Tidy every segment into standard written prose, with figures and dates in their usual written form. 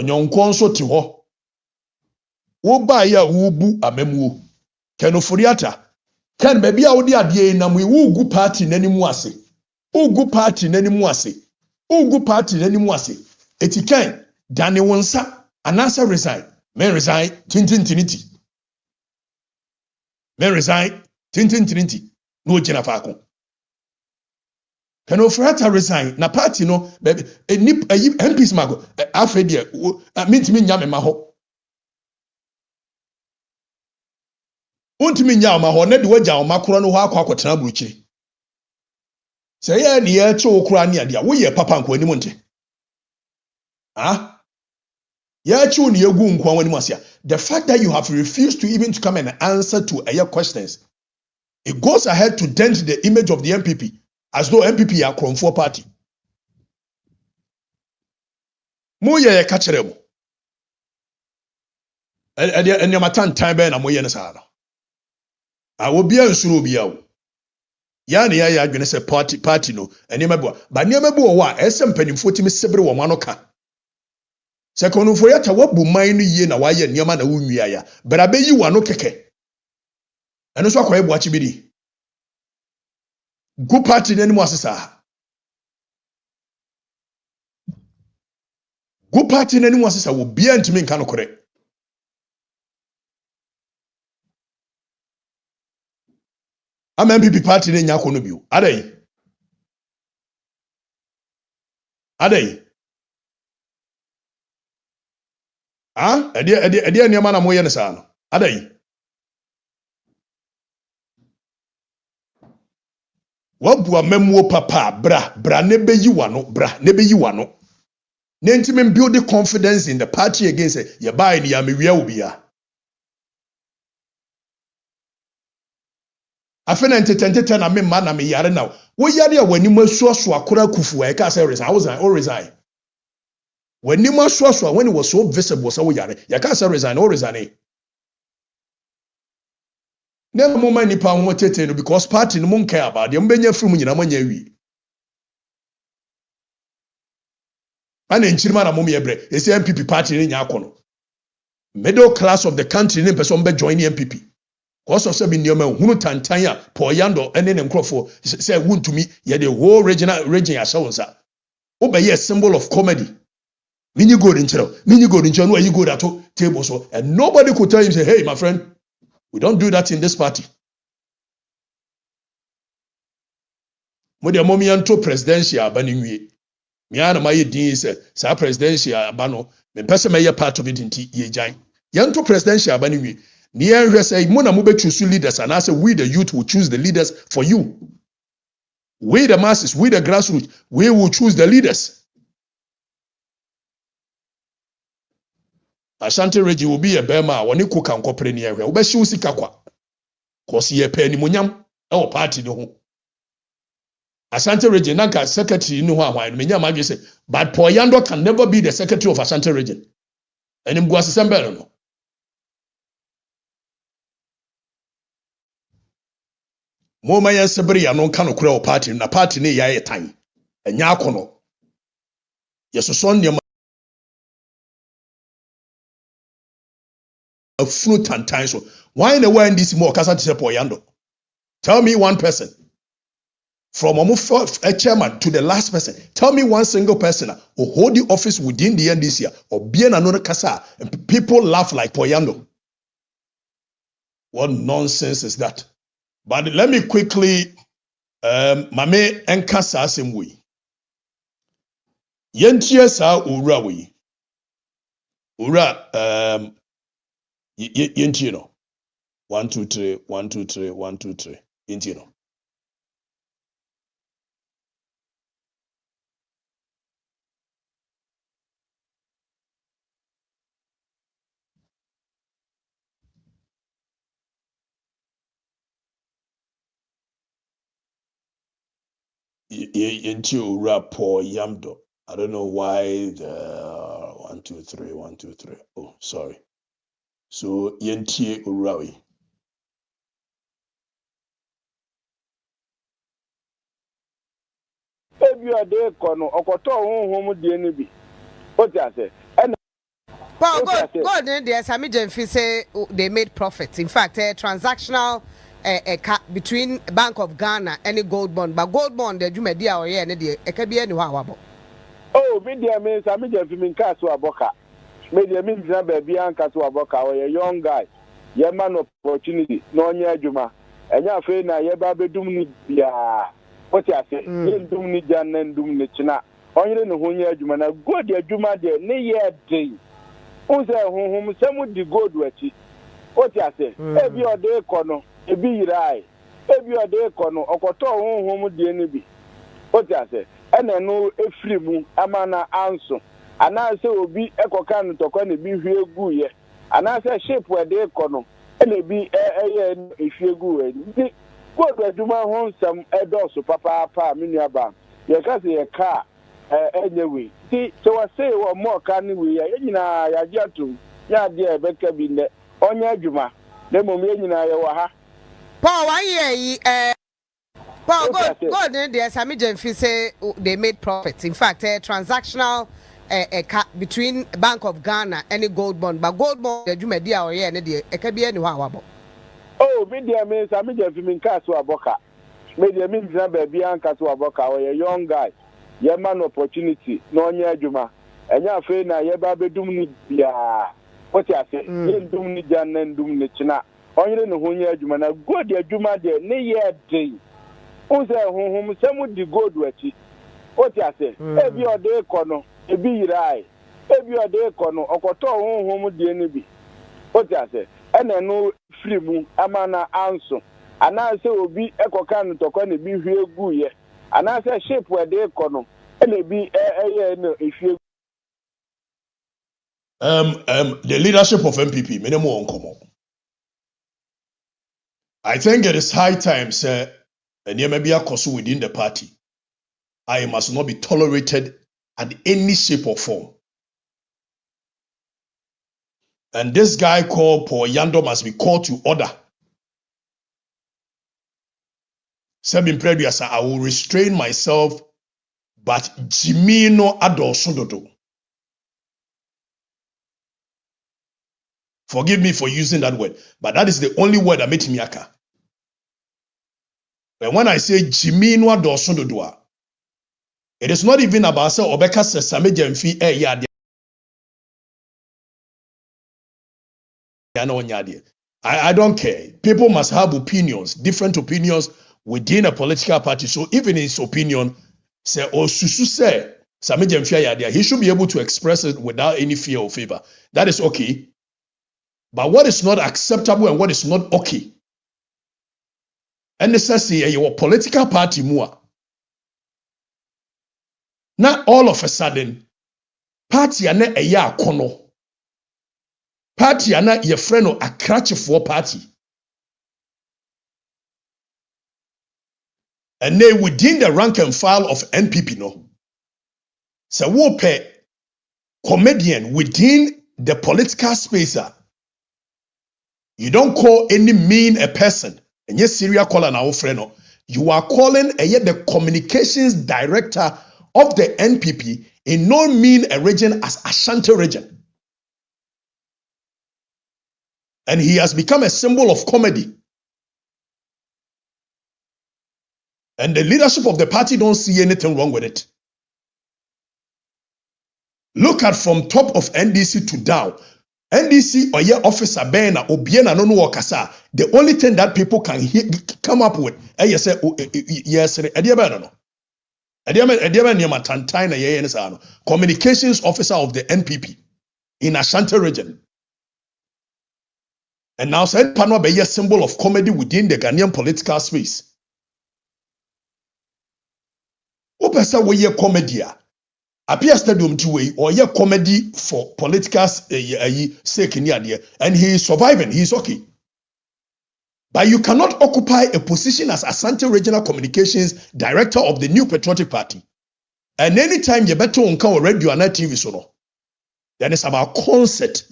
onyonko nso te ho wo ba ya wo bu amamuo Ken Ofori Atta Ken baby a wo di ade na mu wo gu party nanimu ase ugu party nanimu ase ugu party nanimu ase eti Ken dane wonsa anasa resign men resign tintintiniti men resign tintintiniti no gina faako Ken Ofori Atta resign na party no baby MPs mago afedie mintimi nya me ma ho Wontumi nya ma ho na de wagya o makoro no ho akwa burukyiri sɛ yɛ ne yɛ kye okura ne ade a wo yɛ papa nko anim nte yɛ kye ne yɛgu nko anim asia the fact that you have refused to even to come and answer to your questions it goes ahead to dent the image of the MPP as though MPP are Kromfo party mo yɛ ka kyerɛ mo ɛne matan time bɛ na mo yɛ ne saa no obia nsuro obia wo ya ne ya adwene se party no enema bo ba nema bo wo a ese mpanimfo timi sebre wo mano ka se konufo ya ta wabu man no yie na waye nema na wunwia ya bra be yi wano keke eno so akoye Boakye bidi gu party nani mu asesa gu party nani mu asesa wo bia ntimi nka no kore ama MPP party ne nya kono bio adai ede nneɛma na moyɛ ne saa no adai wabu amamuo papa bra ne beyi wano ne ntimi build the confidence in the party against ye buy ne ya mewia obia afena ntete na me ma na me yare na wo yare a wani masuaso akora Akufo e ka say resign wani masuaso when it was so visible so wo yare ya ka say resign never moment ni pa ho tete no because party no mon care about them benya firi mu nyina manya wi ana nchirima na mom ye bre esi MPP party ni nya akono middle class of the country ni person be join MPP also say be nioma hunu tantan a po Yandoh ene ne nkrofo say Wontumi ye the whole region ya shawonsa wo be a symbol of comedy mini go nchero no you go that table so and nobody could tell him say hey my friend we don't do that in this party mo de momi anto presidential abani nwie me ana ma ye din say sa presidential abano me pese me ye part of it nti ye jan yanto presidential abani nwie ni enhwe say mo na mo be choose leaders and I say we the youth will choose the leaders for you. We the masses, we the grassroots, we will choose the leaders. Asante Reggie will be a bema woni ko kan kopre ni ehwe. Wo be hye usika kwa. Cause ye pa ni monyam e wo party no ho. Asante Reggie nanka secretary ni ho ahwan me nyam adwe say but Paul Yandoh can never be the secretary of Asante Reggie. Enim gu asesembele no. Moma ya sebri ya no kano kura o party na party ne ya yetan enya akono yesoso nneema afunu tantan so why na why this more kasa to Paul Yandoh tell me one person from a chairman to the last person tell me one single person who hold the office within the NDC or be another kasa and people laugh like Paul Yandoh. What nonsense is that? But let me quickly, mame enkasa asemwe. Yentie sa ura we. Ura, yentie no. 1 2 3 1 2 3 1 2 3. Yentie no. Yentie ura Paul Yandoh. I don't know why the 1 2 3 1 2 3. Oh, sorry. So yentie ura we. Ebi ade kono okoto honhom de ni bi. O ti ase. Paul, God, there Sammy Gyamfi say they made profits. In fact, a transactional between Bank of Ghana and a gold bond, but gold bond the Jumedia or yeah, it can be anywhere. Oh, media means Sammy Gyamfi mean Kasu Aboka. Media means baby and Kasu Aboka or a young guy. Your man opportunity, no near Juma. And you're afraid now, you're baby doom ya. What you say? You doom ni Jan and doom ni China. Only no one year Juma. Now go dear Juma there, ne year day. Who's home? Some would be good with it. What you say? Every day corner, a be right. Every day corner, or quarter home with the enemy. What you say? And I know a free moon, a man answer. And I say, will be a cocan to con be real good. And I say, shape where they corner, and it be if you go. Go to do my home some so papa, miniaba. You can see a car. Anyway, see, so I say, what more can we? I get to, yeah, dear, better be there. On your Juma, the moment I was. Paul, why, Paul, God, there Sammy Gyamfi say they made profits. In fact, a transactional between Bank of Ghana and a gold bond, but gold bond the Jumedia or yeah, it can be anywhere. Oh, media means Sammy Gyamfi mean Kasu Aboka. Media means baby and Kasu Aboka or a young guy. Your man opportunity, no near Juma. And you're afraid now, you're baby doom ya. What you say? You doom ni Jan and doom ni China. Only no one year Juma. Now go dear Juma there, ne year day. Who's home? Some would be good with it. What you say? Every day corner, a be right. Every day corner, or quarter home with the enemy. What you say? And I know free moon, a man answer. And I say, will be a cocan to con be real good. And I say, shape where they corner, and it be if you. The leadership of MPP, minimum uncommon. I think it is high time, sir, and there may be a cause within the party. I must not be tolerated at any shape or form. And this guy called Paul Yandoh must be called to order. Seven previous, I will restrain myself, but Jimino Addo Sododo. Forgive me for using that word, but that is the only word that made me aka. And when I say Jimino Addo Sododo, it is not even about say Obeka says Sammy Gyamfi I don't care. People must have opinions, different opinions within a political party. So even his opinion, say Osusu say Sammy Gyamfi he should be able to express it without any fear or favor. That is okay. But what is not acceptable and what is not okay? And this says your political party more. Now all of a sudden, party ane eya akono. Party ane your friend or a crutch for party. And then within the rank and file of NPP, no. So we pay comedian within the political space. You don't call any mean a person. And yes, serial caller now friend. You are calling the communications director of the NPP in no mean a region as Asante region. And he has become a symbol of comedy. And the leadership of the party don't see anything wrong with it. Look at from top of NDC to down. NDC or your officer Bena Obiena no wakasa. The only thing that people can come up with, yes, communications officer of the NPP in Ashanti region. And now said Panwa be a symbol of comedy within the Ghanaian political space. Opesa we ye comedy. Appear stadium to way or ye comedy for political sake in the and he is surviving, he is okay. But you cannot occupy a position as Asante Regional Communications Director of the New Patriotic Party. And anytime you better on our radio and TV so no, then it's about concert.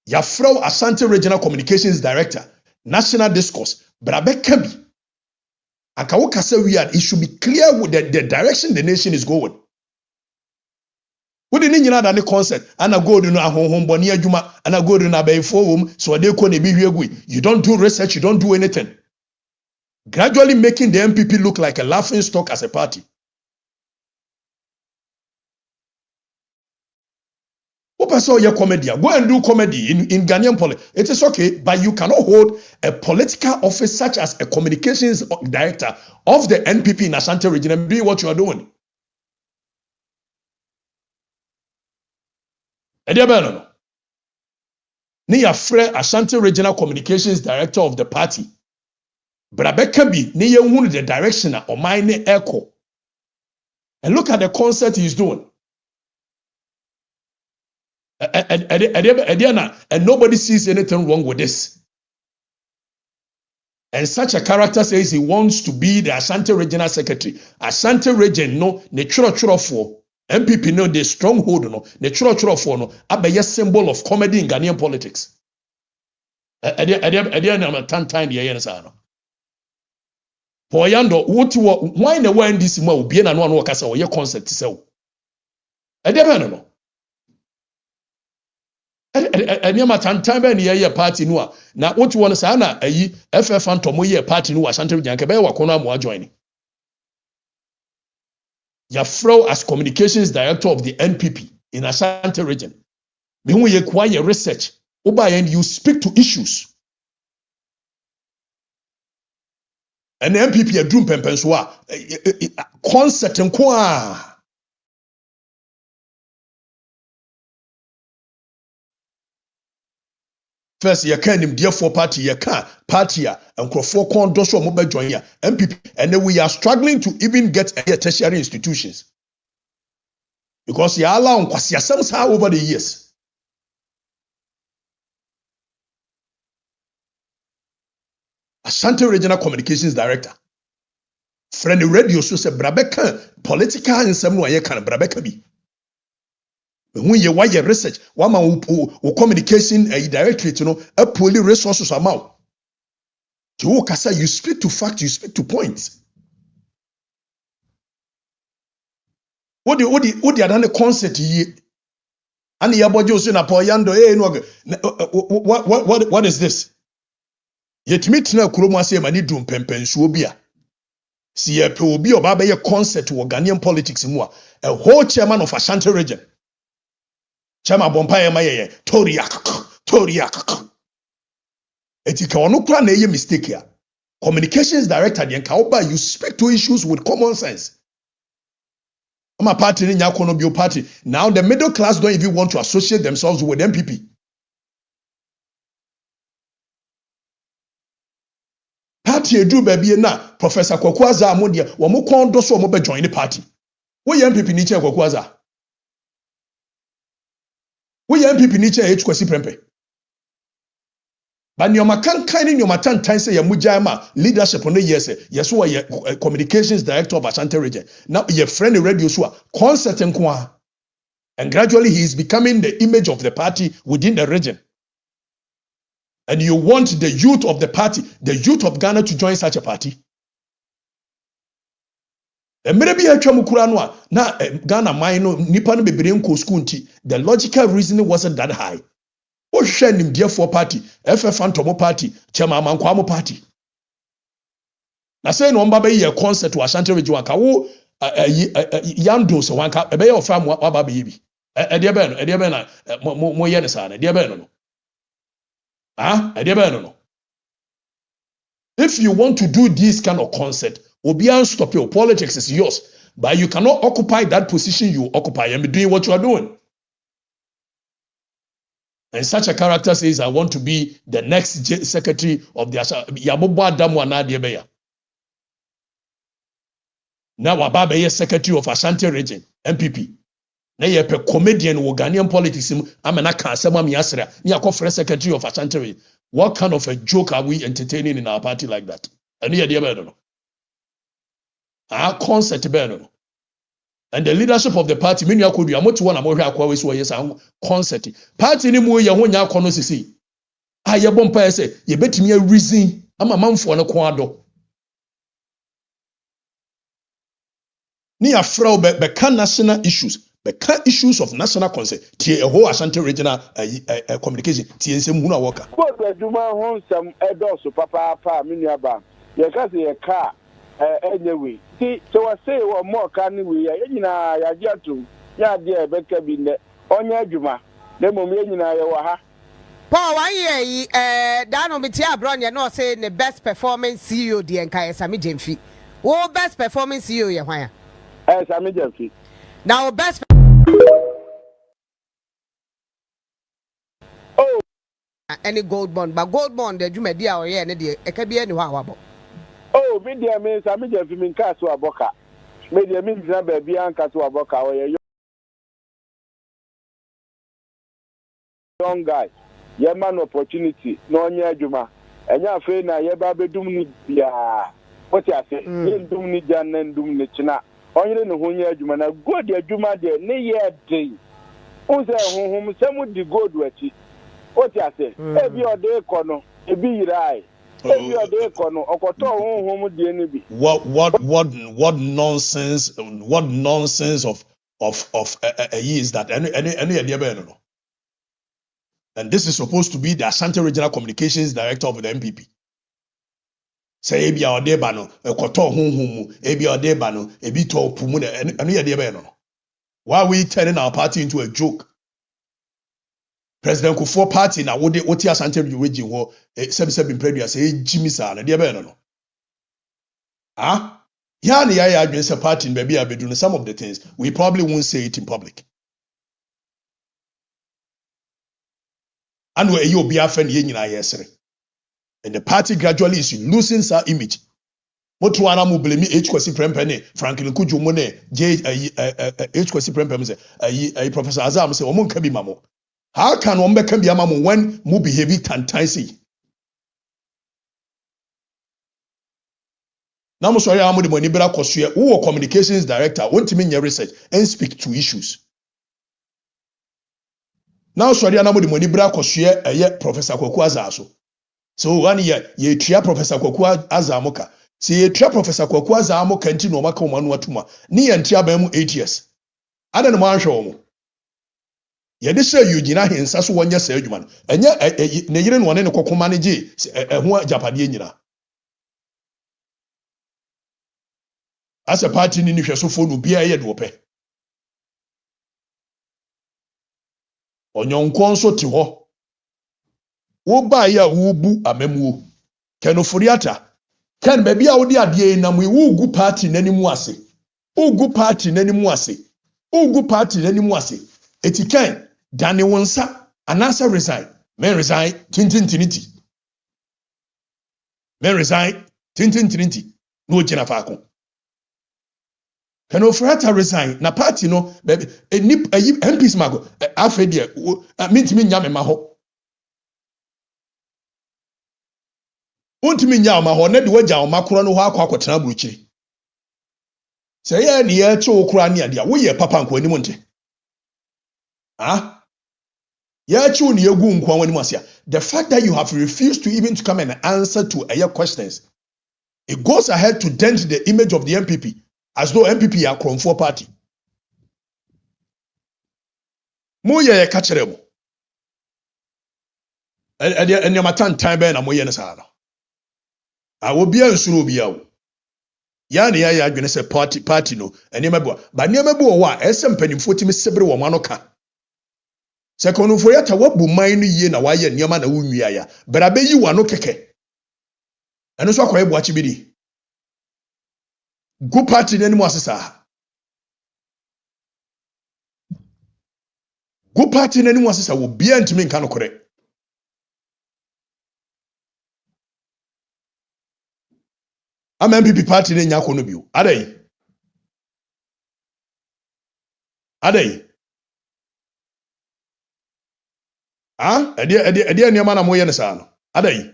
Yafro Asante Regional Communications Director, National Discourse, Brabe Kebi. Akawuka say it should be clear with the direction the nation is going. Wodi ni nyina da ne concept ana gold no ahonhomboni adwuma ana gold na bayfo wom so de ko na bi hwegu. You don't do research, you don't do anything. Gradually making the MPP look like a laughing stock as a party. Your comedy. Go and do comedy in Ghanaian politics. It is okay, but you cannot hold a political office such as a communications director of the NPP in Asante region and doing what you are doing. Ediabeno. Niya Fre Asante Regional Communications Director of the party. Brabeka bi niya who the direction of mine echo. And look at the concert he's doing. And nobody sees anything wrong with this. And such a character says he wants to be the Asante Regional Secretary. Asante Region no ne churo for MPP no the stronghold no ne churo for no abeye symbol of comedy in Ghanaian politics. Na tantan de yen sa no. For Yandoh why na wan this ma obi na no no kasa wo ye concept sew. No. Anyama tantan be ne ye party no a na wotu won sa na ayi FF Antomo ye party no Asante Region ke be wa kono amo join. Yafro as communications director of the NPP in Asante Region. Me hu ye kwa ye research. Oba and you speak to issues. And the MPP a drum pempenswa concept nkwa. First, you can him dear for party, you can party and crofo con doso mobile join ya MPP, and then we are struggling to even get tertiary institutions because you allow somehow over the years. Asante Regional Communications Director, friendly radio so say Brabeka political and some way can Brabeka be. When you why your research, one man who communication a directorate, a poorly resources amount. You speak to fact, you speak to points. What the other concept here? And the about you na po Yandoh, what is this? Yet meet na kuroma say mani drum pempensuo bia. Si ye pe obi oba be concept wo Ghanaian politics mu a whole chairman of Ashanti region. Chama bompaye maye toriak. Etika ono kura na ye mistake ya. Communications director de nka oba you speak to issues with common sense. My party ni nyakono bio party. Now the middle class don't even want to associate themselves with MPP. Party edu baby na Professor Kwaku Annan amodia wo mo kon do so mo be join the party. Wo ye MPP ni che Kwaku Annan. We MPP ni che kwasi prempe. But nyoma kan ni nyoma tantan say ya mujama leadership no yes wo ye communications director of Asante region. Now your friend radio so concert nko and gradually he is becoming the image of the party within the region. And you want the youth of the party, the youth of Ghana to join such a party? Maybe na Ghana mine nipa no bebre nko school nti the logical reasoning wasn't that high. O hwe nim dear for party, FF Antomo party, Chama Mankwamo party. Na say no mba be ye concert wa Asante region aka wo Yandoh so wanka be ye ofam wa ba be bi. E de be na mo ye ne sa na de be no. No. If you want to do this kind of concert, Obian stop your politics is yours, but you cannot occupy that position you occupy and be doing what you are doing. And such a character says, I want to be the next secretary of the Yabobo Adamu Anadiebeya. Now Wababe is secretary of Asante region, MPP. Na ye pe comedian wo Ghanaian politics amena ka asema mi asra ni akofre secretary of Asante. What kind of a joke are we entertaining in our party like that? And here dey no. Our concept be no. And the leadership of the party menu akodu amotu won amohwe akwa we so yes concept. Party ni mu ye ho nya akono sisi. Aye bompa ye say ye betimi a reason ama manfo no ko ado. Ni afra be national issues. bɛka issues of national concern tie a whole Asante regional communication tie nsɛm hunu a wɔka both adwuma ho nsɛm ɛdɔɔso papaapa me nuaba yɛka sɛ yɛka anyway ti sɛ wɔsɛ wɔ mmɔ ka ne wei a yɛnyinaa yɛagye atom yɛ adeɛ ɛbɛka bi nnɛ ɔnyɛ adwuma na mmom yɛnyinaa yɛwɔ ha Paul, 1 year, Dano Bitia Brown, you know, say the best performing CEO, the Nkaya Sammy Gyamfi. Who best performing CEO, you why? Sammy Gyamfi. Now, best. Oh, any gold bond, but gold bond, the Jume Dia or yeah, it can be anywhere. Oh, media means Sammy Gyamfi mean Kasu Aboka. Media means baby and Kasu Aboka, or a young guy. Ye man opportunity no nya adwuma enya afi na ye ba bedum ni bia what you say ye ndum ni jan na ndum ni china onyere ne ho nya adwuma na god adwuma de ne ye dey unse honhom semu di god wachi what you say e bi ode ko no e bi yirai e bi ode ko no okoto honhom de ni bi what nonsense of is that any idea be no. And this is supposed to be the Asante Regional Communications Director of the MPP. Say ebi a odeba no ekoto honhom ebi a odeba no ebi to pumu na anu ye de be no. Why are we turning our party into a joke? President Akufo party na wode oti Asante region ho sebi mpredua say jimi sa na de be no. Ah? Ya na ya adwen say party in baby abedu no some of the things we probably won't say it in public. And where you be afen ye nyina yesere. And the party gradually is losing its image. Motu ana mu blame H kwesi prempene Franklin Kujumo ne J H kwesi prempene say Professor Azam say omo nka bi mamo. How can one be kan bi amamo when mu behave tantansi? Na mo sorry amu de money bra koso wo communications director wontimi nya research and speak to issues. Now sorry anamo de money bra koso Professor Kweku Annan. So one year ye tua Professor Kweku Annan. See ye tua Professor Kweku Annan kanti no maka omanu atuma. Ni ye ntia ba mu 8 years. Ada no man hwe omo. Ye de say you gina hensa so wonya sa adwuma no. Enye ne yire no one ne kokoma ne gi ho japade nyina. As a party ni hwesofo no bia ye de wope. Onyonko nso te ho. Wo ba ya wo bu amamuo. Ken Ofori Atta. Ken baby a wo de ade na mu wo gu party nanimu ase. Ugu party nanimu ase. Ugu party nanimu ase. Eti Ken dane wonsa anasa resign. Men resign tintintiniti. Men resign tintintiniti. No gina faako. Ken Ofori Atta resign na party no baby MPs mago afedie mintimi nya me ma ho. Wontumi nya ma ho na de wagya o makoro no ho akwa buruchiri. Say ye ne ye che okura ne ade a wo ye papa nko anim nte. Ah? Ye che ne yegu nko anim asia. The fact that you have refused to even to come and answer to your questions, it goes ahead to dent the image of the MPP as though MPP are Kromfo party. Mo ye ka kire mo. Enya matan time be na mo ye ne sa no. I will be a nsuro bia wo. Ya ne ya adwene se party no enema bo. Ba enema bo wo a esem panimfo timi sebre wo mano ka. Se Ken Ofori Atta wabu man no yie na wa ye enema na wo nwia ya. Bra be yi wa no keke. Eno so akoye Boakye bi di. Go party nanimu asesa. Go party nanimu asesa wo bia ntimi nka no kore. Ama MPP party ne nya kono bio. Adai. Ah, ede nneema na moye ne saa no. Adai.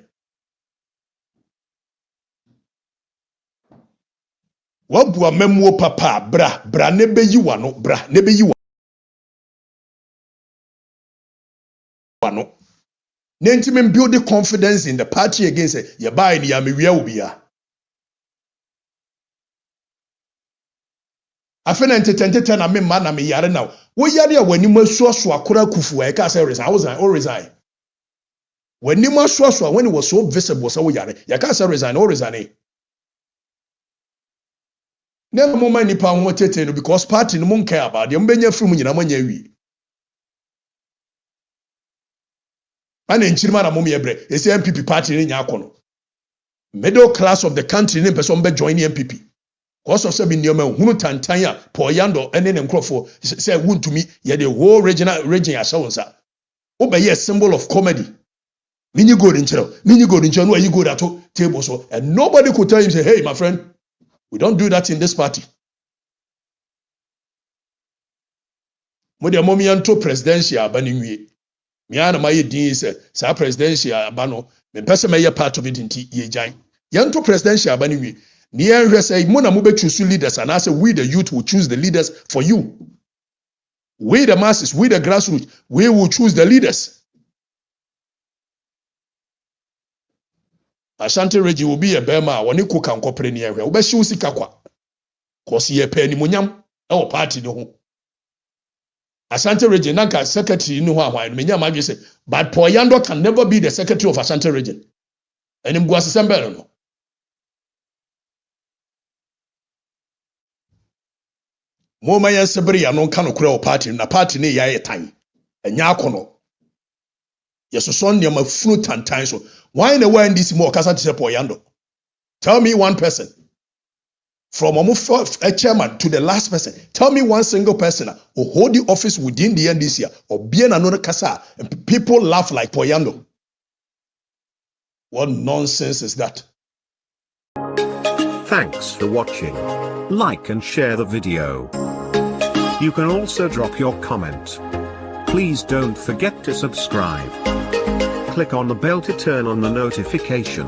Wabu amamuo papa bra ne beyi wano bra ne beyi wano. Ne ntimi build the confidence in the party against ye buy ni ya mewia obia. Afe na entete na me ma na me yare now. Wo yare a wani masuaso akora Akufo e ka say resign. Wo resign. Wani masuaso when it was so visible so wo yare. Ya ka say resign, wo resign. Never moment nipa ho tete no because party no mon care about them benya free mu nyina manya wi. Ana nchirima na mom ye bre. Esi MPP party ni nya akono. Middle class of the country ni person be join the MPP. Cause of sebi nioma hunu tantanya po Yandoh ene ne nkrofo say Wontumi ye the whole region ya shawonsa. Wo be ye symbol of comedy. Mini go in chero no you go that table so and nobody could tell him say hey my friend we don't do that in this party. Mo de momi anto presidential abani nwie. Me ana ma ye din say sa presidential abano me pese me ye part of it nti ye jan. Yanto presidential abani nwie. Niye say mona mo be choose leaders and I say we the youth will choose the leaders for you. We the masses, we the grassroots, we will choose the leaders. Asante Reggie will be a bema when you cook and cooperate near where we show sikakwa. Cause ye penny munyam our party no. Asante Reggie nanka secretary no one menya magi say but Yandoh can never be the secretary of Asante Reggie. And him go assemble no. Moma yan sebri ya non kanu kura o party na party ne yaye tan enya akono yesoso ne ma funu tantan so why na why this more kasa te Yandoh? Tell me one person from a chairman to the last person. Tell me one single person who hold the office within the NDC or be another kasa and people laugh like Yandoh. What nonsense is that? Thanks for watching. Like and share the video. You can also drop your comment. Please don't forget to subscribe. Click on the bell to turn on the notification.